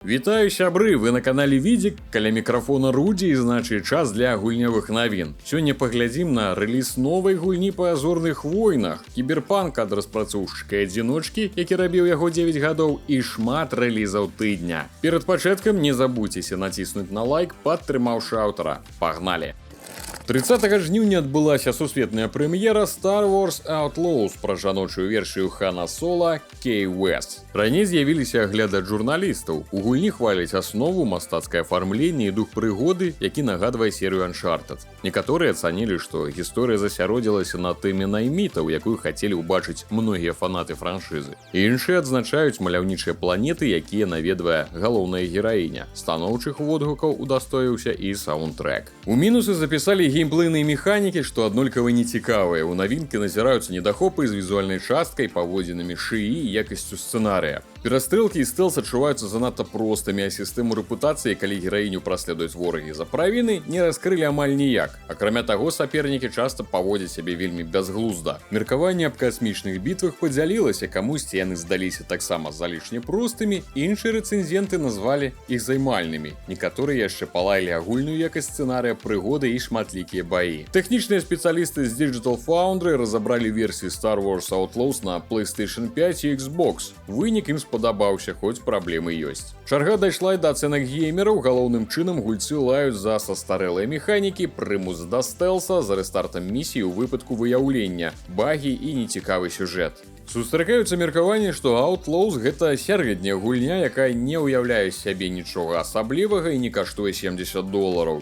Вітаю, сябры, вы на канале Відзік, каля мікрафона Рудзі і значыць час для гульнявых навін. Сёння паглядзім на рэліз новай гульні па азорных войнах, кіберпанк ад распрацоўшчыка адзіночкі, які рабіў яго 9 гадоў, і шмат рэлізаў тыдня. Перад пачаткам не забудзьцеся націснуць на лайк, падтрымаўшы аўтара. Пагналі! 30 жніўня адбылася сусветная прэм'ера Star Wars Outlaws пра жаночую версію Хана Соло Кей Уэст. Раней з'явіліся агляды ад журналістаў. У гульні хваляць аснову, мастацкае афармленне і дух прыгоды, які нагадвае серыю Uncharted. Некаторыя ацанілі, што гісторыя засяродзілася на тэме наймітаў, якую хацелі ўбачыць многія фанаты франшызы. Іншыя адзначаюць маляўнічыя планеты, якія наведвае галоўная гераіня. Станоўчых водгукаў удастоіўся і саундтрэк. У мінусы запісалі геймплейныя механікі, што аднолькава нецікавыя. У навінкі назіраюцца недахопы з візуальнай часткай, паводзінамі шыі і якасцю сцэнарыя. Перастрэлкі і стэлс адчуваюцца занадта простымі, а сістэму рэпутацыі, калі гераіню праследуюць ворагі за правіны, не раскрылі амаль ніяк. Акрамя таго, сапернікі часта паводзяць сябе вельмі бязглузда. Меркаванне аб касмічных бітвах падзялілася, камусьці яны здаліся таксама залішне простымі, іншыя рэцэнзенты назвалі іх займальнымі. Некаторыя яшчэ палаялі агульную якасць сцэнарыя, прыгоды і шматлікія баі. Тэхнічныя спецыялісты з Digital Foundry разабралі версіі Star Wars Outlaws на PlayStation 5 і Xbox. Вынік ім спадабаўся, хоць праблемы ёсць. Чарга дайшла і да ацэнак геймераў. Галоўным чынам гульцы лаюць за састарэлыя механікі, прымус да стэлса, за рэстартам місіі ў выпадку выяўлення, багі і нецікавы сюжэт. Сустракаюцца меркаванні, што Outlaws гэта сярэдняя гульня, якая не ўяўляе сябе нічога асаблівага і не каштуе $70.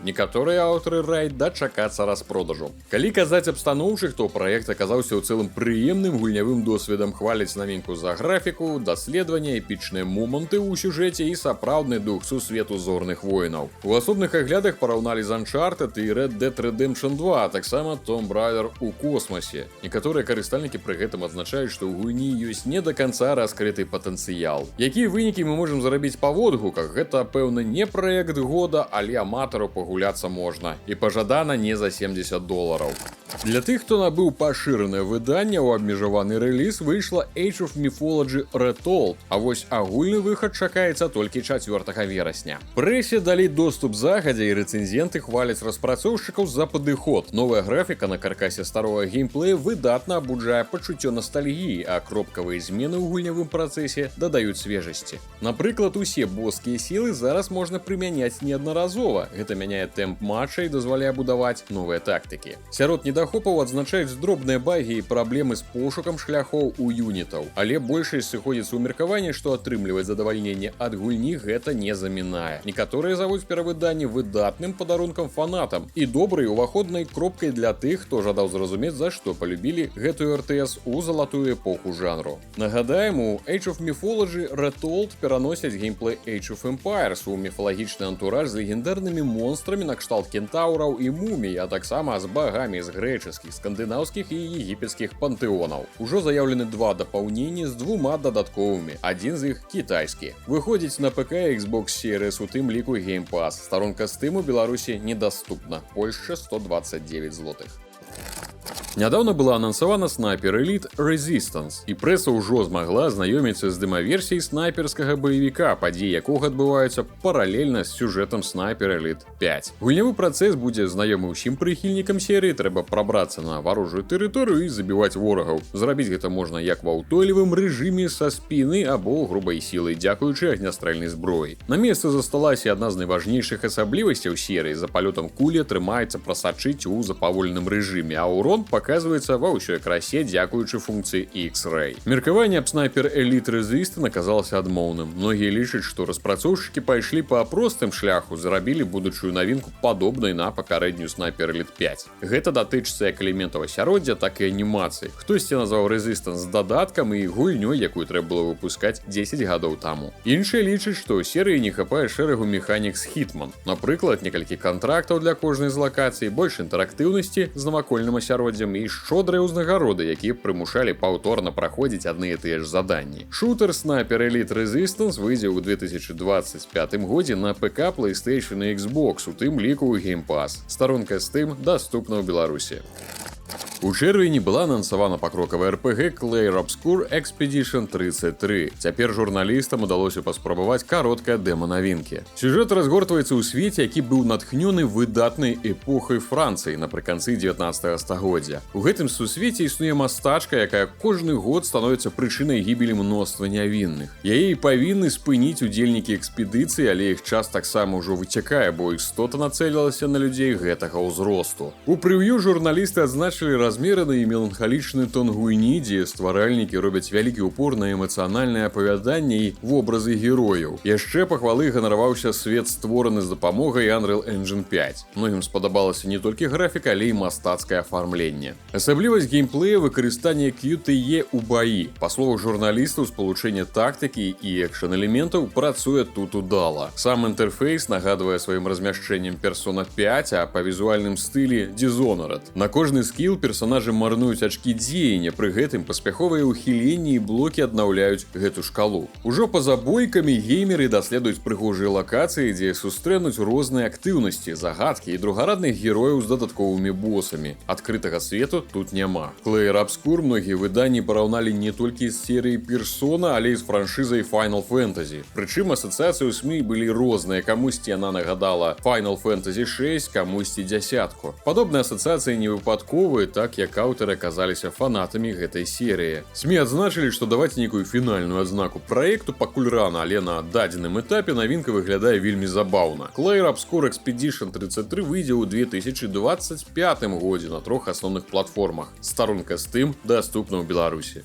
Некаторыя аўтары раяць дачакацца распродажу. Калі казаць аб станоўчых, то праект аказаўся ў цэлым прыемным гульнявым досведам, хваляць навінку за графіку, даследавання, эпічныя моманты ў сюжэце і сапраўдны дух сусвету зорных воінаў. У асобных аглядах параўналі з Uncharted і Red Dead Redemption 2, а таксама Tomb Raider у космосе. Некаторыя карыстальнікі пры гэтым адзначаюць, што у гульні ёсць не да канца раскрыты патэнцыял. Якія вынікі мы можам зарабіць па водгуках? Гэта, пэўна, не праект года, але аматару пагуляцца можна. І пажадана не за $70. Для тых, хто набыў пашыранае выданне, у абмежаваны рэліз выйшла Age of Mythology Retold, а вось агульны выхад чакаецца толькі 4 верасня. Прэсе далі доступ загадзя, і рэцэнзенты хваляць распрацоўшчыкаў за падыход. Новая графіка на каркасе старога геймплея выдатна абуджае пачуццё ностальгіі, а кропкавыя змены ў гульнявым працэсе дадаюць свежасці. Напрыклад, усе боскія сілы зараз можна прымяняць неаднаразова. Гэта мяняе тэмп матча і дазваляе будаваць новыя тактыкі. Сярод недахопаў адзначаюць дробныя багі і праблемы з пошукам шляхоў у юнітаў. Але большасць сыходзіцца ў меркаванні, што атрымліваць задавальненне ад гульні гэта не замінае. Некаторыя завуць перавыданне выдатным падарункам фанатам і добрай уваходнай кропкай для тых, хто жадаў зразумець, за што палюбілі гэтую РТС у залатую эпоху жанру. Нагадаем, у Age of Mythology Retold пераносяць геймплей Age of Empires у міфалагічны антураж з легендарнымі монстрамі накшталт кентаўраў і мумій, а таксама з багамі з грэчаскіх, скандынаўскіх і егіпецкіх пантэонаў. Ужо заяўлены 2 дапаўненні з 2 дадатковымі, адзін з іх кітайскі. Выходзіць на ПК і Xbox Series, у тым ліку Game Pass. Старонка Steam у Беларусі недаступна. Польшча $129. Нядаўна была анансавана Sniper Elite Resistance, і прэса ўжо змагла азнаёміцца з дэмаверсіяй снайперскага баевіка, падзеі якога адбываюцца паралельна з сюжэтам Sniper Elite 5. Гульнявы працэс будзе знаёмы ўсім прыхільнікам серыі, трэба прабрацца на варожую тэрыторыю і забіваць ворагаў. Зрабіць гэта можна як ва ўстойлівым рэжыме са спіны або грубай сілай, дзякуючы агнястрэльнай зброі. На месцы засталася адна з найважнейшых асаблівасцяў серыі. За палётам кулі атрымаецца прасачыць у запаволеным рэжыме, а ўрон паказваецца ва ўсёй красе дзякуючы функцыі X-Ray. Меркаванне аб Sniper Elite Resistance аказалася адмоўным. Многія лічаць, што распрацоўшчыкі пайшлі па простым шляху, зарабілі будучую навінку падобнай на папярэднюю Sniper Elite 5. Гэта датычыцца як элементаў асяроддзя, так і анімацыі. Хтосьці назваў Resistance дадаткам і гульнёй, якую трэба было выпускаць 10 гадоў таму. Іншыя лічаць, што ў серыі не хапае шэрагу механік з Hitman. Напрыклад, некалькі кантрактаў для кожнай з лакацый, больш інтэрактыўнасці з навакольным асяроддзем і шчодрыя ўзнагароды, якія прымушалі паўторна праходзіць адны і тыя ж заданні. Шутер Sniper Elite Resistance выйдзе ў 2025 годзе на ПК, PlayStation і Xbox, у тым ліку ў Game Pass. Старонка Steam даступна ў Беларусі. У чэрвені была анансавана пакрокавая RPG Clair Obscur Expedition 33. Цяпер журналістам удалося паспрабаваць кароткае дэма навінкі. Сюжэт разгортваецца ў свеце, які быў натхнёны выдатнай эпохай Францыі напрыканцы 19 стагоддзя. У гэтым сусвеце існуе мастачка, якая кожны год становіцца прычынай гібелі мноства нявінных. Яе і павінны спыніць удзельнікі экспедыцыі, але іх час таксама ўжо выцякае, бо істота нацэлілася на людзей гэтага ўзросту. У прэв'ю журналісты адзначылі размераны і меланхалічны тон гульні, дзе стваральнікі робяць вялікі ўпор на эмацыянальнае апавяданне і вобразы герояў. Яшчэ пахвалы ганараваўся свет, створаны з дапамогай Unreal Engine 5. Многім спадабалася не толькі графіка, але і мастацкае афармленне. Асаблівасць геймплея — выкарыстанне QTE ў баі. Па словах журналістаў, спалучэнне тактыкі і экшн-элементаў працуе тут удала. Сам інтэрфейс нагадвае сваім размяшчэннем Persona 5, а па візуальным стылі Dishonored. На кожны скіл персонажы марнуюць ачкі дзеяння, пры гэтым паспяховыя ўхіленні і блокі аднаўляюць гэту шкалу. Ужо па-за бойкамі геймеры даследуюць прыгожыя лакацыі, дзе сустрэнуць розныя актыўнасці, загадкі і другарадных герояў з дадатковымі босамі. Адкрытага свету тут няма. Clair Obscur многія выданні параўналі не толькі з серыяй Persona, але і з франшызай Final Fantasy. Прычым асацыяцыі ў СМІ былі розныя. Камусьці яна нагадала Final Fantasy 6, камусьці дзясятку. Падобныя асацыяцыі не выпадковыя, так як аўтары аказаліся фанатамі гэтай серыі. СМІ адзначылі, што даваць нейкую фінальную адзнаку праекту пакуль рана, але на дадзеным этапе навінка выглядае вельмі забаўна. Clair Obscur Expedition 33 выйдзе ў 2025 годзе на 3 асноўных платформах. Старонка Steam даступна ў Беларусі.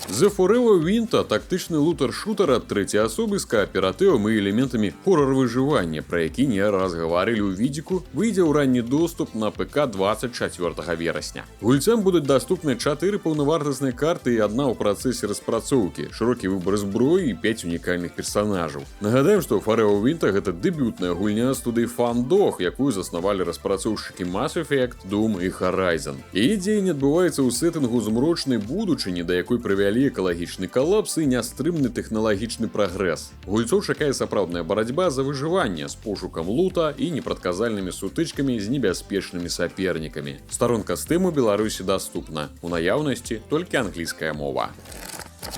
The Forever Winter — тактычны лутер-шутер ад трэцяй асобы з кааператывам і элементамі хорар-выжывання, пра які не раз гаварылі ў відзіку, выйдзе ў ранні доступ на ПК 24 верасня. Гульцам будуць даступны 4 паўнавартасныя карты і адна ў працэсе распрацоўкі, шырокі выбар зброі і 5 унікальных персанажаў. Нагадаем, што Forever Winter — гэта дэбютная гульня студыі Fandog, якую заснавалі распрацоўшчыкі Mass Effect, Doom і Horizon. Яе дзеянне адбываецца ў сеттынгу змрочнай будучыні, да якой прывялі экалагічны калапс і нястрымны тэхналагічны прагрэс. Гульцоў чакае сапраўдная барацьба за выжыванне з пошукам лута і непрадказальнымі сутычкамі з небяспечнымі сапернікамі. Старонка Steam у Беларусі даступна. У наяўнасці толькі англійская мова.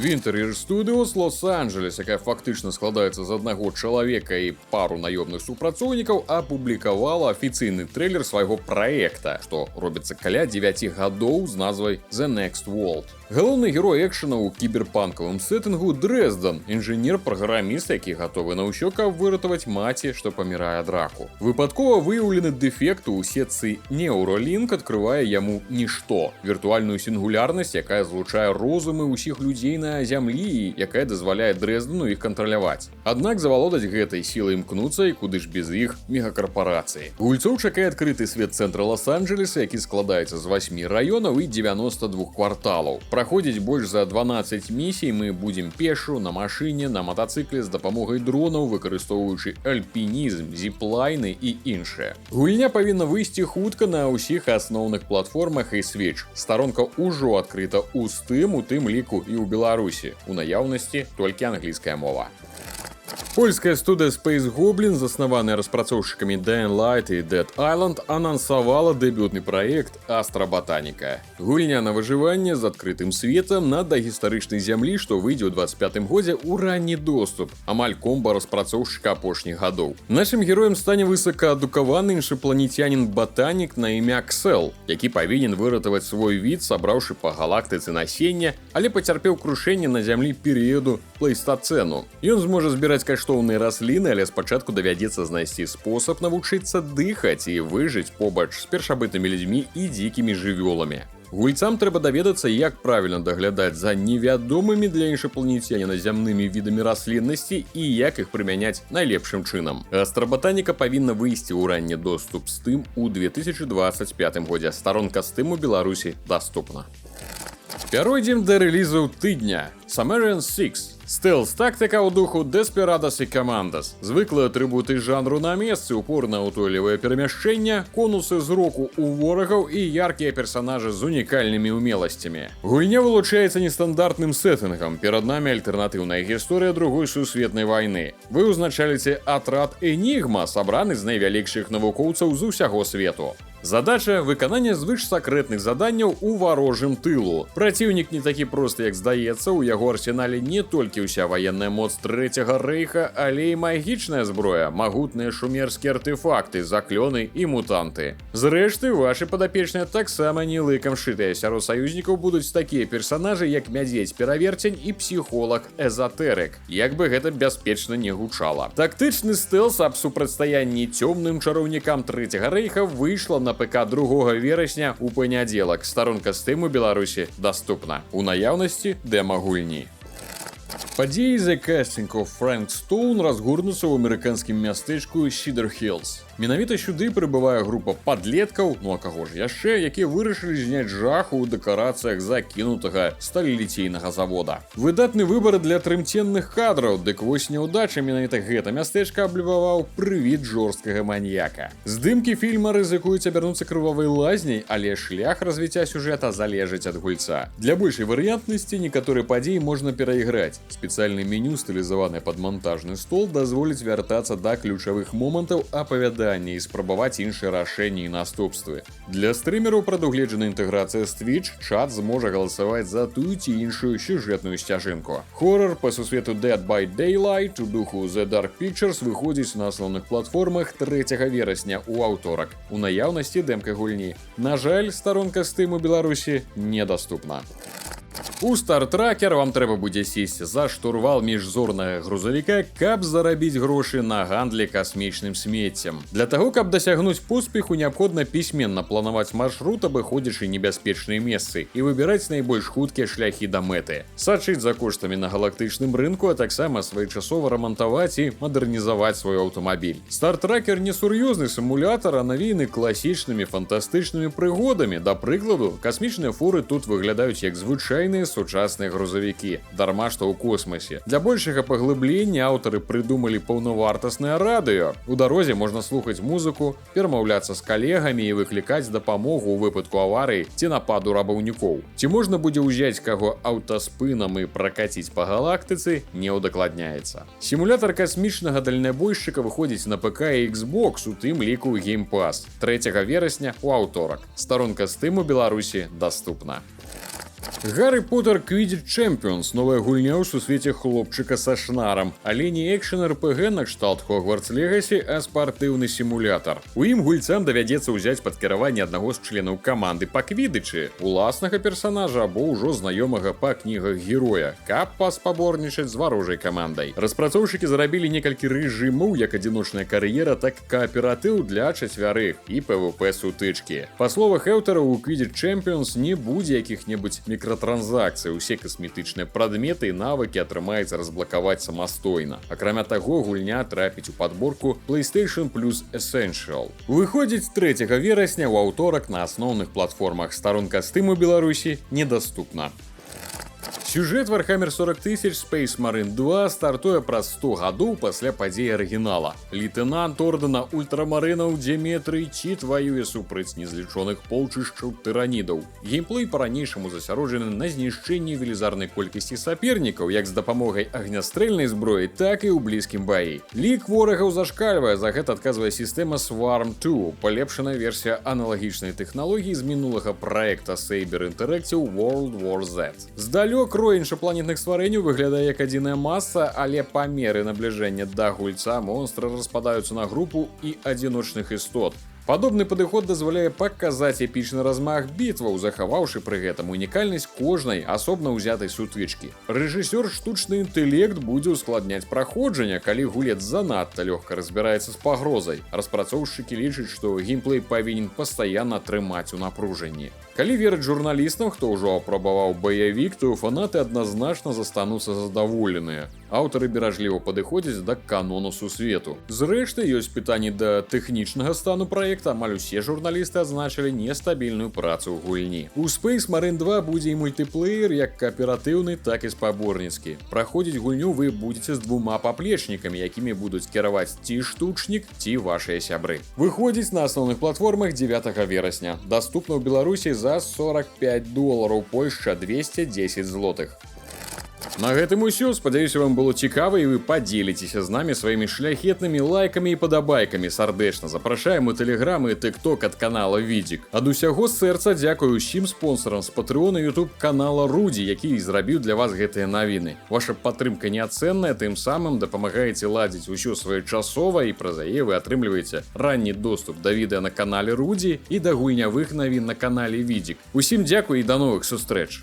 Winter Studios Лос-Анджелес, якая фактычна складаецца з аднаго чалавека і пару наёмных супрацоўнікаў, апублікавала афіцыйны трэйлер свайго праекта, што робіцца каля 9 гадоў з назвай The Next World. Галоўны герой экшэна ў кіберпанкавым сеттынгу Дрэздан, інжынер-праграміст, які гатовы на ўсё, каб выратаваць маці, што памірае ад раку. Выпадкова выяўлены дэфект у сетцы Neuralink адкрывае яму нішто, віртуальную сінгулярнасць, якая злучае розумы ўсіх людзей на зямлі і якая дазваляе Дрэздану іх кантраляваць. Аднак завалодаць гэтай сілай імкнуцца, і куды ж без іх мегакарпарацыі. Гульцоў чакае адкрыты свет цэнтра Лос-Анджелеса, які складаецца з 8 раёнаў і 92 кварталаў. Праходзіць больш за 12 місій мы будзем пешу, на машыне, на матацыкле з дапамогай дронаў, выкарыстоўваючы альпінізм, зіплайны і іншае. Гульня павінна выйсці хутка на ўсіх асноўных платформах і Switch. Старонка ўжо адкрыта ў Steam, у тым ліку і ў Беларусі. У наяўнасці толькі англійская мова. Польская студыя Space Goblin, заснаваная распрацоўшчыкамі Dying Light і Dead Island, анансавала дэбютны праект Astra Botanica. Гульня на выжыванне з адкрытым светам на дагістарычнай зямлі, што выйдзе ў 25 годзе ў ранні доступ, амаль комба распрацоўшчыка апошніх гадоў. Нашым героем стане высокаадукаваны іншапланецянін-батанік на імя Ксел, які павінен выратаваць свой від, сабраўшы па галактыцы насення, але пацярпеў крушэнне на зямлі перыяду плейстацэну. Ён зможа збіраць каштоўныя расліны, але спачатку давядзецца знайсці спосаб навучыцца дыхаць і выжыць побач з першабытнымі людзьмі і дзікімі жывёламі. Гульцам трэба даведацца, як правільна даглядаць за невядомымі для іншапланецяніна зямнымі відамі расліннасці і як іх прымяняць найлепшым чынам. Astra Botanica павінна выйсці ў ранні доступ Steam у 2025 годзе. Старонка Steam у Беларусі даступна. Пяройдзем да рэлізаў тыдня. Sumerian 6. Стэлс-тактыка ў духу Desperados і Commandos. Звыклыя атрыбуты жанру на месцы, упорна ўстойлівае перамяшчэнне, конусы зроку ў ворагаў і яркія персанажы з унікальнымі ўмеласцямі. Гульня вылучаецца нестандартным сеттынгам. Перад намі альтэрнатыўная гісторыя другой сусветнай вайны. Вы ўзначаліце атрад Энігма, сабраны з найвялікшых навукоўцаў з усяго свету. Задача выканання звышсакрэтных заданняў у варожым тылу. Праціўнік не такі просты, як здаецца, у яго арсенале не толькі ўся ваенная моц Трэцяга рэйха, але і магічная зброя, магутныя шумерскія артефакты, заклёны і мутанты. Зрэшты, вашы падапечныя таксама не лыкам шытыя. Сярод саюзнікаў будуць такія персанажы, як мядзедзь-пераверцень і псіхолаг-эзатэрык. Як бы гэта бяспечна не гучала. Тактычны стэлс аб супрацьстаянні цёмным чараўнікам Трэцяга рэйха выйшла на ПК 2 верасня у панядзелак. Старонка Steam у Беларусі даступна. У наяўнасці дэма гульні. Падзеі The Casting of Frank Stone разгорнуцца ў амерыканскім мястэчку Cedar Hills. Менавіта сюды прыбывае група падлеткаў, ну а каго ж яшчэ, якія вырашылі зняць жаху ў дэкарацыях закінутага сталеліцейнага завода. Выдатны выбар для трымценных кадраў, дык вось няўдача менавіта гэта мястэчка аблюбаваў прывід жорсткага маньяка. Здымкі фільма рызыкуюць абярнуцца крывавай лазняй, але шлях развіцця сюжэта залежыць ад гульца. Для большай варыянтнасці некаторыя падзеі можна перайграць. Спецыяльны меню, стылізаваны пад мантажны стол, дазволіць вяртацца да ключавых момантаў апавядання і спрабаваць іншыя рашэнні і наступствы. Для стрымераў прадугледжана інтэграцыя з Twitch, чат зможа галасаваць за тую ці іншую сюжэтную сцяжынку. Хоррор па сусвету Dead by Daylight у духу The Dark Pictures выходзіць на асноўных платформах 3 верасня ў аўторак. У наяўнасці дэмка гульні. На жаль, старонка Steam у Беларусі недаступна. У Star Tracker вам трэба будзе сесці за штурвал міжзорнага грузавіка, каб зарабіць грошы на гандлі касмічным смеццем. Для таго, каб дасягнуць поспеху, неабходна пісьменна планаваць маршрут, абыходзячы небяспечныя месцы, і выбіраць найбольш хуткія шляхі да мэты. Сачыць за коштамі на галактычным рынку, а таксама своечасова рамантаваць і мадэрнізаваць свой аўтамабіль. Star Tracker не сур'ёзны сімулятар, а навеяны класічнымі фантастычнымі прыгодамі. Да прыкладу, касмічныя фуры тут выглядаюць як звычайныя сучасныя грузавікі, дарма што ў космасе. Для большага паглыблення аўтары прыдумалі паўнавартаснае радыё. У дарозе можна слухаць музыку, перамаўляцца з калегамі і выклікаць дапамогу ў выпадку аварыі ці нападу рабаўнікоў. Ці можна будзе ўзяць каго аўтаспынам і пракаціць па галактыцы, не ўдакладняецца. Сімулятар касмічнага дальнабойшчыка выходзіць на ПК і Xbox, у тым ліку ў Game Pass. 3 верасня у аўторак. Старонка Steam у Беларусі даступна. Гаррі Поттер Quidditch Champions – новая гульня ў сусвеце хлопчыка са шнарам, але не экшен РПГ накшталт Hogwarts Legacy, а спартыўны сімулятар. У ім гульцам давядзецца ўзяць пад кіраванне аднаго з членаў каманды па квідычы, уласнага персанажа або ўжо знаёмага па кнігах героя, каб паспаборнічаць з варожай камандай. Распрацоўшчыкі зарабілі некалькі рэжымаў, як адзіночная кар'ера, так і кааператыў для чацвярых і PvP сутычкі. Па словах аўтараў, у Quidditch Champions не будзе якіх-небудзь мікратранзакцыі, усе касметычныя прадметы і навыкі атрымаецца разблакаваць самастойна. Акрамя таго, гульня трапіць у падборку PlayStation Plus Essential. Выходзіць 3 верасня ў аўторак на асноўных платформах. Старонка Steam у Беларусі недаступна. Сюжэт Warhammer 40 000 Space Marine 2 стартуе праз 100 гадоў пасля падзей арыгінала. Лейтэнант ордэна ультрамарынаў Дземетрый Чіт ваюе супраць незлічоных полчышчаў тыранідаў. Геймплей па-ранейшаму засяроджаны на знішчэнні велізарнай колькасці сапернікаў, як з дапамогай агнястрэльнай зброі, так і ў блізкім баі. Лік ворагаў зашкальвае, за гэта адказвае сістэма Swarm 2, палепшаная версія аналагічнай тэхналогіі з мінулага праекта Saber Interactive World War Z. Здалёк рой іншапланетных стварэнняў выглядае як адзіная маса, але па меры набліжэння да гульца монстры распадаюцца на групу і адзіночных істот. Падобны падыход дазваляе паказаць эпічны размах бітваў, захаваўшы пры гэтым унікальнасць кожнай асобна ўзятай сутычкі. Рэжысёр штучны інтэлект будзе ўскладняць праходжанне, калі гулец занадта лёгка разбіраецца з пагрозай. Распрацоўшчыкі лічаць, што геймплей павінен пастаянна трымаць у напружанні. Калі верыць журналістам, хто ўжо апрабаваў баявік, то фанаты адназначна застануцца задаволеныя. Аўтары беражліва падыходзяць да канону сусвету. Зрэшты, ёсць пытанні да тэхнічнага стану праекта, амаль усе журналісты адзначылі нестабільную працу ў гульні. У Space Marine 2 будзе і мультыплеер, як кааператыўны, так і спаборніцкі. Праходзіць гульню вы будзеце з двума паплечнікамі, якімі будуць кіраваць ці штучнік, ці вашыя сябры. Выходзіць на асноўных платформах 9 верасня. Даступна ў Беларусі за $45, Польшча 210 злотых. На гэтым усё, спадзяюся, вам было цікава і вы падзеліцеся з намі сваімі шляхетнымі лайкамі і падабайкамі. Сардэчна запрашаем у тэлеграм і тык-ток ад канала Відзік. Ад усяго сэрца дзякую ўсім спонсорам з Патрэона і YouTube канала Рудзі, які зрабіў для вас гэтыя навіны. Ваша падтрымка неацэнная, тым самым дапамагаеце ладзіць усё своечасова і праз яе вы атрымліваеце ранні доступ да відэа на канале Рудзі і да гульнявых навін на канале Відзік. Усім дзякуй і да новых сустрэч!